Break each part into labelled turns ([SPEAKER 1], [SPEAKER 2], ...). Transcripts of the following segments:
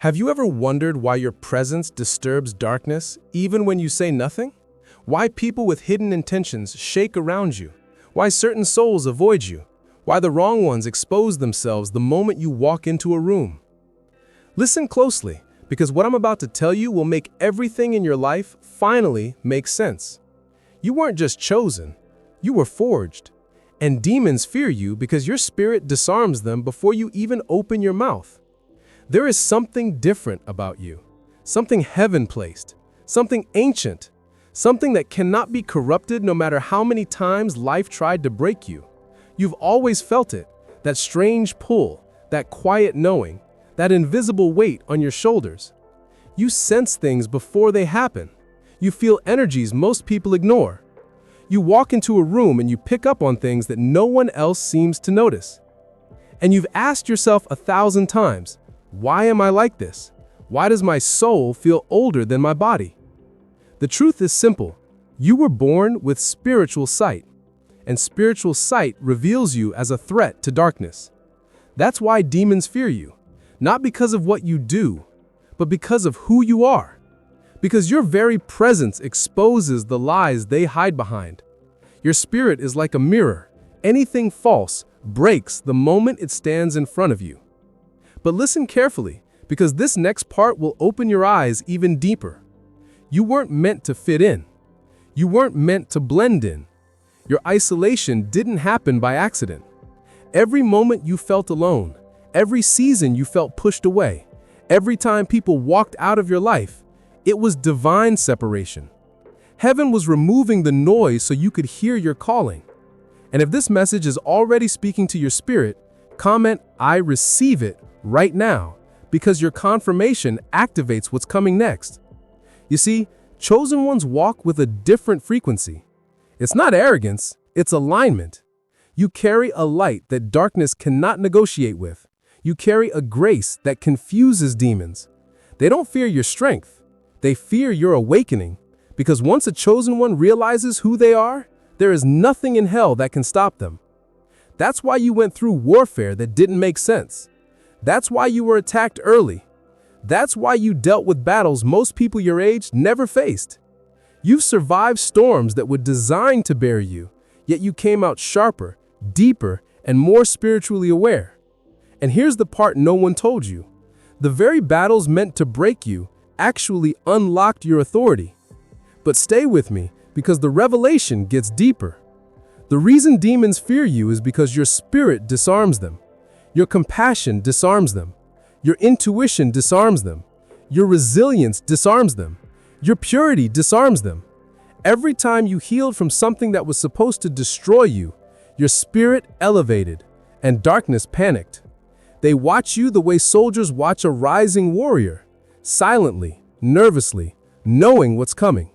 [SPEAKER 1] Have you ever wondered why your presence disturbs darkness, even when you say nothing? Why people with hidden intentions shake around you? Why certain souls avoid you? Why the wrong ones expose themselves the moment you walk into a room? Listen closely, because what I'm about to tell you will make everything in your life finally make sense. You weren't just chosen, you were forged. And demons fear you because your spirit disarms them before you even open your mouth. There is something different about you, something heaven-placed, something ancient, something that cannot be corrupted no matter how many times life tried to break you. You've always felt it, that strange pull, that quiet knowing, that invisible weight on your shoulders. You sense things before they happen. You feel energies most people ignore. You walk into a room and you pick up on things that no one else seems to notice. And you've asked yourself 1,000 times, why am I like this? Why does my soul feel older than my body? The truth is simple. You were born with spiritual sight, and spiritual sight reveals you as a threat to darkness. That's why demons fear you, not because of what you do, but because of who you are. Because your very presence exposes the lies they hide behind. Your spirit is like a mirror. Anything false breaks the moment it stands in front of you. But listen carefully, because this next part will open your eyes even deeper. You weren't meant to fit in. You weren't meant to blend in. Your isolation didn't happen by accident. Every moment you felt alone, every season you felt pushed away, every time people walked out of your life, it was divine separation. Heaven was removing the noise so you could hear your calling. And if this message is already speaking to your spirit, comment, "I receive it," right now, because your confirmation activates what's coming next. You see, chosen ones walk with a different frequency. It's not arrogance, it's alignment. You carry a light that darkness cannot negotiate with. You carry a grace that confuses demons. They don't fear your strength, they fear your awakening, because once a chosen one realizes who they are, there is nothing in hell that can stop them. That's why you went through warfare that didn't make sense. That's why you were attacked early. That's why you dealt with battles most people your age never faced. You've survived storms that were designed to bury you, yet you came out sharper, deeper, and more spiritually aware. And here's the part no one told you. The very battles meant to break you actually unlocked your authority. But stay with me, because the revelation gets deeper. The reason demons fear you is because your spirit disarms them. Your compassion disarms them. Your intuition disarms them. Your resilience disarms them. Your purity disarms them. Every time you healed from something that was supposed to destroy you, your spirit elevated, and darkness panicked. They watch you the way soldiers watch a rising warrior, silently, nervously, knowing what's coming.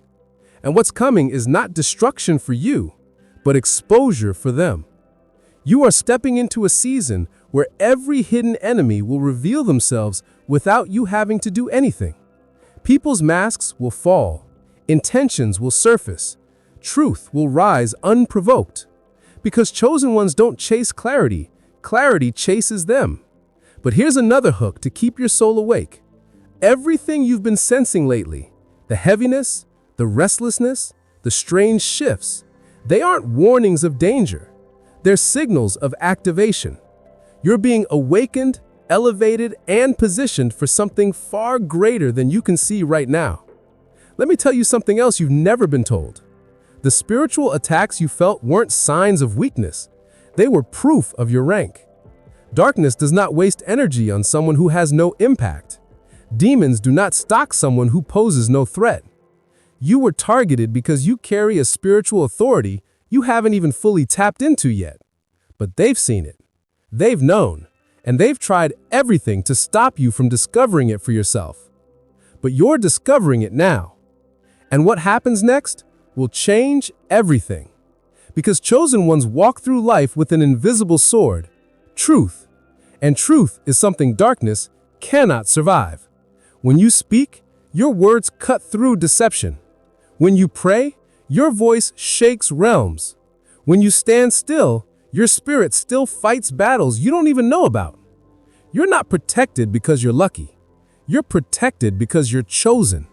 [SPEAKER 1] And what's coming is not destruction for you, but exposure for them. You are stepping into a season where every hidden enemy will reveal themselves without you having to do anything. People's masks will fall, intentions will surface, truth will rise unprovoked. Because chosen ones don't chase clarity, clarity chases them. But here's another hook to keep your soul awake. Everything you've been sensing lately, the heaviness, the restlessness, the strange shifts, they aren't warnings of danger. They're signals of activation. You're being awakened, elevated, and positioned for something far greater than you can see right now. Let me tell you something else you've never been told. The spiritual attacks you felt weren't signs of weakness. They were proof of your rank. Darkness does not waste energy on someone who has no impact. Demons do not stalk someone who poses no threat. You were targeted because you carry a spiritual authority you haven't even fully tapped into yet. But they've seen it. They've known. And they've tried everything to stop you from discovering it for yourself. But you're discovering it now. And what happens next will change everything. Because chosen ones walk through life with an invisible sword, truth. And truth is something darkness cannot survive. When you speak, your words cut through deception. When you pray, your voice shakes realms. When you stand still, your spirit still fights battles you don't even know about. You're not protected because you're lucky. You're protected because you're chosen.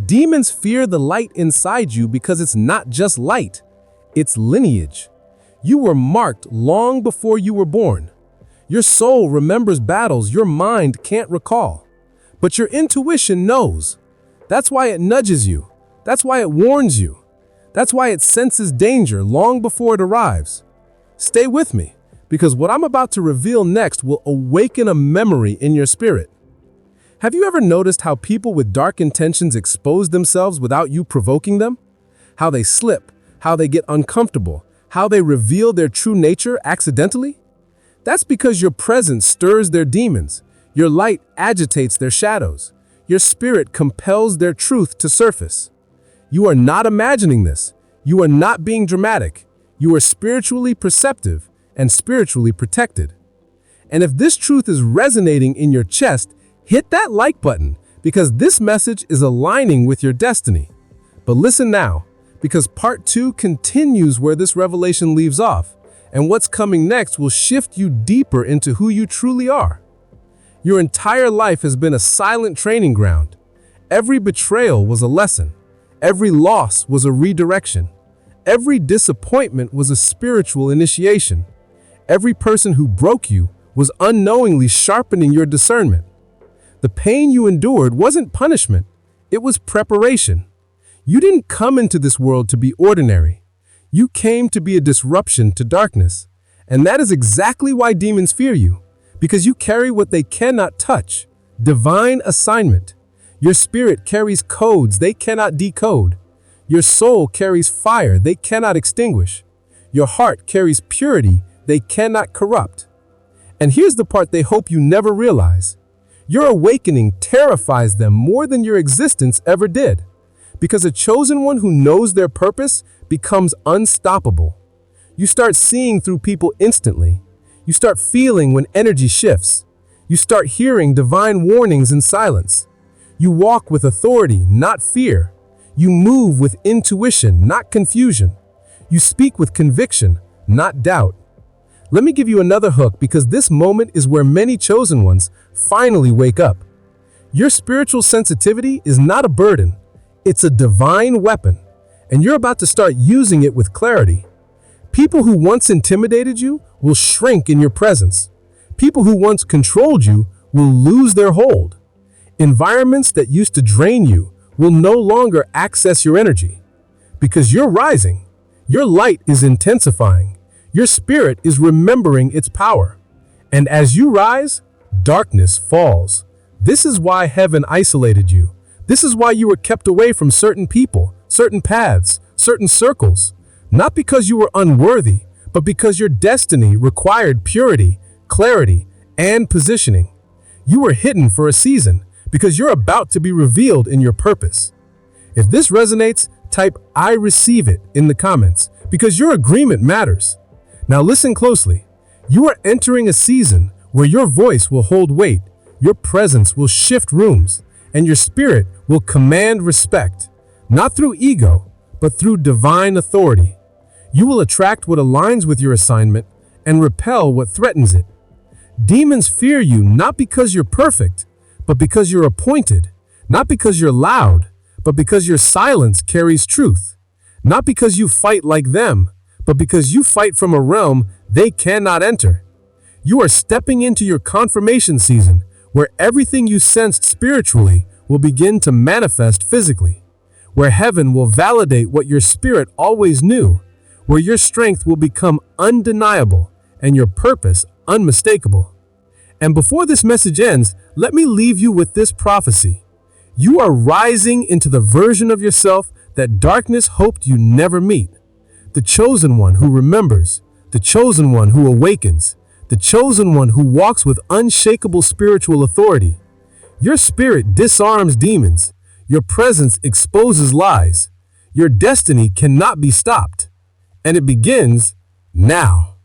[SPEAKER 1] Demons fear the light inside you because it's not just light, it's lineage. You were marked long before you were born. Your soul remembers battles your mind can't recall. But your intuition knows. That's why it nudges you. That's why it warns you. That's why it senses danger long before it arrives. Stay with me, because what I'm about to reveal next will awaken a memory in your spirit. Have you ever noticed how people with dark intentions expose themselves without you provoking them? How they slip, how they get uncomfortable, how they reveal their true nature accidentally? That's because your presence stirs their demons. Your light agitates their shadows. Your spirit compels their truth to surface. You are not imagining this. You are not being dramatic. You are spiritually perceptive and spiritually protected. And if this truth is resonating in your chest, hit that like button, because this message is aligning with your destiny. But listen now, because part 2 continues where this revelation leaves off, and what's coming next will shift you deeper into who you truly are. Your entire life has been a silent training ground. Every betrayal was a lesson. Every loss was a redirection. Every disappointment was a spiritual initiation. Every person who broke you was unknowingly sharpening your discernment. The pain you endured wasn't punishment, it was preparation. You didn't come into this world to be ordinary. You came to be a disruption to darkness. And that is exactly why demons fear you, because you carry what they cannot touch, divine assignment. Your spirit carries codes they cannot decode. Your soul carries fire they cannot extinguish. Your heart carries purity they cannot corrupt. And here's the part they hope you never realize. Your awakening terrifies them more than your existence ever did, because a chosen one who knows their purpose becomes unstoppable. You start seeing through people instantly. You start feeling when energy shifts. You start hearing divine warnings in silence. You walk with authority, not fear. You move with intuition, not confusion. You speak with conviction, not doubt. Let me give you another hook, because this moment is where many chosen ones finally wake up. Your spiritual sensitivity is not a burden. It's a divine weapon, and you're about to start using it with clarity. People who once intimidated you will shrink in your presence. People who once controlled you will lose their hold. Environments that used to drain you will no longer access your energy, because you're rising. Your light is intensifying. Your spirit is remembering its power. And as you rise, darkness falls. This is why heaven isolated you. This is why you were kept away from certain people, certain paths, certain circles. Not because you were unworthy, but because your destiny required purity, clarity, and positioning. You were hidden for a season because you're about to be revealed in your purpose. If this resonates, type "I receive it" in the comments, because your agreement matters. Now listen closely. You are entering a season where your voice will hold weight, your presence will shift rooms, and your spirit will command respect, not through ego, but through divine authority. You will attract what aligns with your assignment and repel what threatens it. Demons fear you not because you're perfect, but because you're appointed, not because you're loud, but because your silence carries truth, not because you fight like them, but because you fight from a realm they cannot enter. You are stepping into your confirmation season, where everything you sensed spiritually will begin to manifest physically, where heaven will validate what your spirit always knew, where your strength will become undeniable and your purpose unmistakable. And before this message ends, let me leave you with this prophecy. You are rising into the version of yourself that darkness hoped you never meet. The chosen one who remembers, the chosen one who awakens, the chosen one who walks with unshakable spiritual authority. Your spirit disarms demons. Your presence exposes lies. Your destiny cannot be stopped. And it begins now.